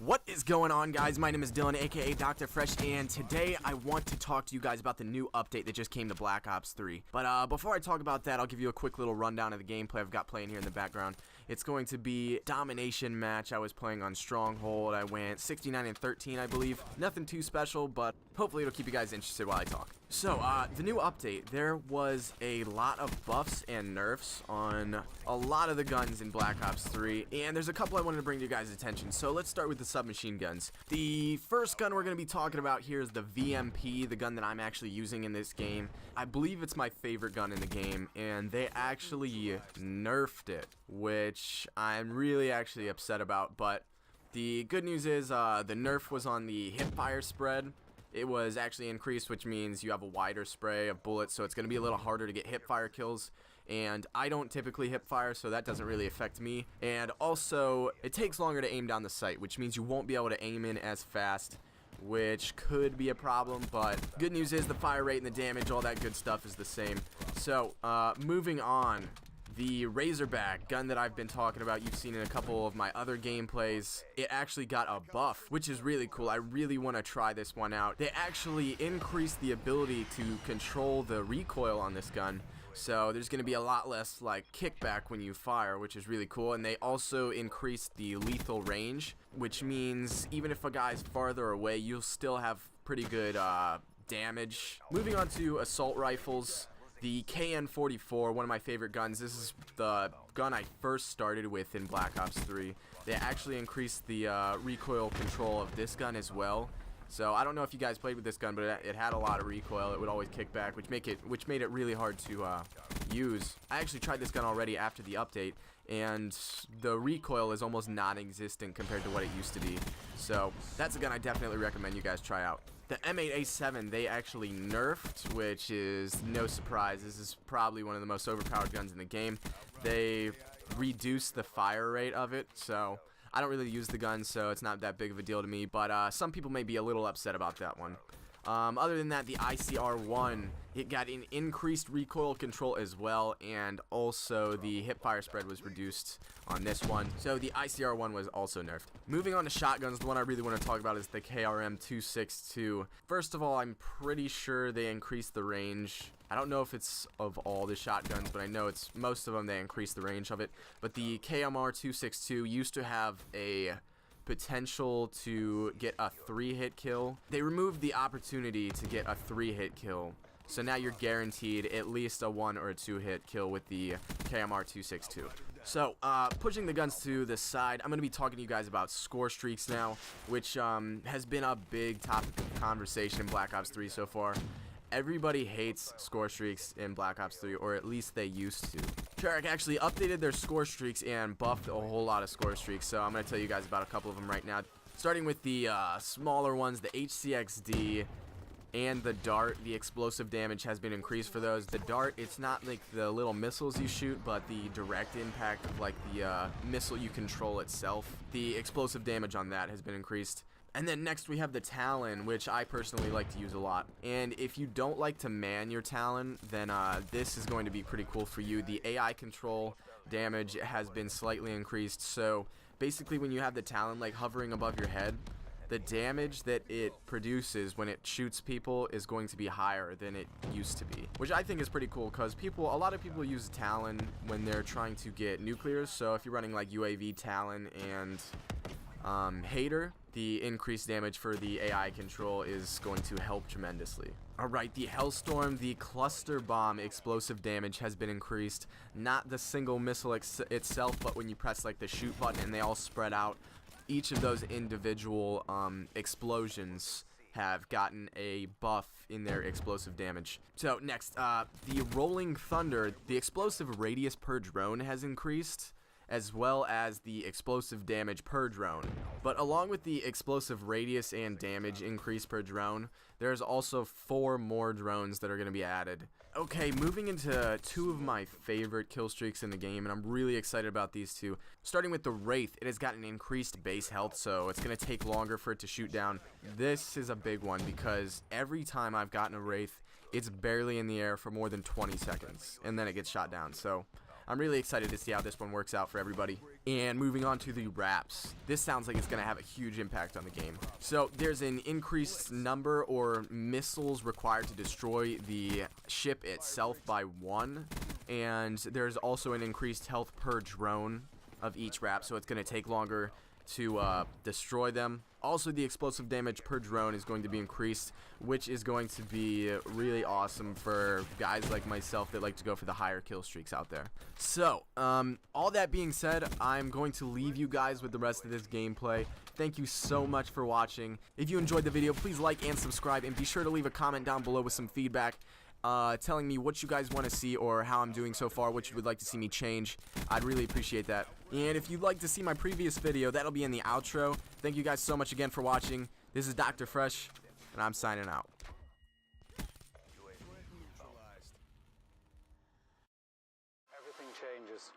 What is going on, guys? My name is Dylan, aka Dr. Fresh, and today I want to talk to you guys about the new update that just came to Black Ops 3. But before I talk about that, I'll give you a quick little rundown of the gameplay I've got playing here in the background. It's going to be domination match. I was playing on Stronghold. I went 69 and 13, I believe. Nothing too special, but hopefully it'll keep you guys interested while I talk. So, the new update, there was a lot of buffs and nerfs on a lot of the guns in Black Ops 3, and there's a couple I wanted to bring to you guys' attention. So let's start with the submachine guns. The first gun we're going to be talking about here is the VMP, the gun that I'm actually using in this game. I believe it's my favorite gun in the game, and they actually nerfed it, which I'm really actually upset about. But the good news is the nerf was on the hipfire spread. It was actually increased, which means you have a wider spray of bullets, so it's going to be a little harder to get hipfire kills. And I don't typically hipfire, so that doesn't really affect me. And also, it takes longer to aim down the sight, which means you won't be able to aim in as fast, which could be a problem. But good news is the fire rate and the damage, all that good stuff is the same. So, moving on. The Razorback gun that I've been talking about, you've seen in a couple of my other gameplays, it actually got a buff, which is really cool. I really want to try this one out. They actually increased the ability to control the recoil on this gun, so there's going to be a lot less like kickback when you fire, which is really cool. And they also increased the lethal range, which means even if a guy's farther away, you'll still have pretty good damage. Moving on to assault rifles. The KN-44, one of my favorite guns. This is the gun I first started with in Black Ops 3. They actually increased the recoil control of this gun as well. So I don't know if you guys played with this gun, but it had a lot of recoil. It would always kick back, which made it really hard to use. I actually tried this gun already after the update, and the recoil is almost non-existent compared to what it used to be. So that's a gun I definitely recommend you guys try out. The M8A7 they actually nerfed, which is no surprise. This is probably one of the most overpowered guns in the game. They reduced the fire rate of it, so I don't really use the gun, so it's not that big of a deal to me, but some people may be a little upset about that one. Other than that, the ICR-1, it got an increased recoil control as well, and also the hipfire spread was reduced on this one, so the ICR-1 was also nerfed. Moving on to shotguns, the one I really want to talk about is the KRM-262. First of all, I'm pretty sure they increased the range. I don't know if it's of all the shotguns, but I know it's most of them they increased the range of it. But the KMR-262 used to have a potential to get a 3-hit kill. They removed the opportunity to get a 3-hit kill, so now you're guaranteed at least a 1 or a 2-hit kill with the KMR-262. So, pushing the guns to the side, I'm going to be talking to you guys about score streaks now, which has been a big topic of conversation in Black Ops 3 so far. Everybody hates score streaks in Black Ops 3, or at least they used to. Treyarch actually updated their score streaks and buffed a whole lot of score streaks, so I'm going to tell you guys about a couple of them right now. Starting with the smaller ones, the HCXD and the Dart. The explosive damage has been increased for those. The Dart, it's not like the little missiles you shoot, but the direct impact of like the missile you control itself. The explosive damage on that has been increased. And then next we have the Talon, which I personally like to use a lot. And if you don't like to man your Talon, then this is going to be pretty cool for you. The AI control damage has been slightly increased. So basically when you have the Talon like hovering above your head, the damage that it produces when it shoots people is going to be higher than it used to be, which I think is pretty cool because a lot of people use Talon when they're trying to get nuclears. So if you're running like UAV Talon and Hater, the increased damage for the AI control is going to help tremendously. Alright, the Hellstorm, the cluster bomb explosive damage has been increased. Not the single missile itself, but when you press like the shoot button and they all spread out, each of those individual explosions have gotten a buff in their explosive damage. So next, the Rolling Thunder, the explosive radius per drone has increased, as well as the explosive damage per drone. But along with the explosive radius and damage increase per drone, there's also 4 more drones that are going to be added. Okay, moving into 2 of my favorite kill streaks in the game, and I'm really excited about these 2. Starting with the Wraith, it has gotten increased base health, so it's going to take longer for it to shoot down. This is a big one because every time I've gotten a Wraith, it's barely in the air for more than 20 seconds, and then it gets shot down. So I'm really excited to see how this one works out for everybody. And moving on to the wraps. This sounds like it's going to have a huge impact on the game. So there's an increased number or missiles required to destroy the ship itself by 1. And there's also an increased health per drone of each wrap, so it's going to take longer to destroy them. Also, the explosive damage per drone is going to be increased, which is going to be really awesome for guys like myself that like to go for the higher kill streaks out there. So, all that being said, I'm going to leave you guys with the rest of this gameplay. Thank you so much for watching. If you enjoyed the video, please like and subscribe, and be sure to leave a comment down below with some feedback. Telling me what you guys want to see or how I'm doing so far, what you would like to see me change. I'd really appreciate that. And if you'd like to see my previous video, that'll be in the outro. Thank you guys so much again for watching. This is Dr. Fresh, and I'm signing out. Everything changes.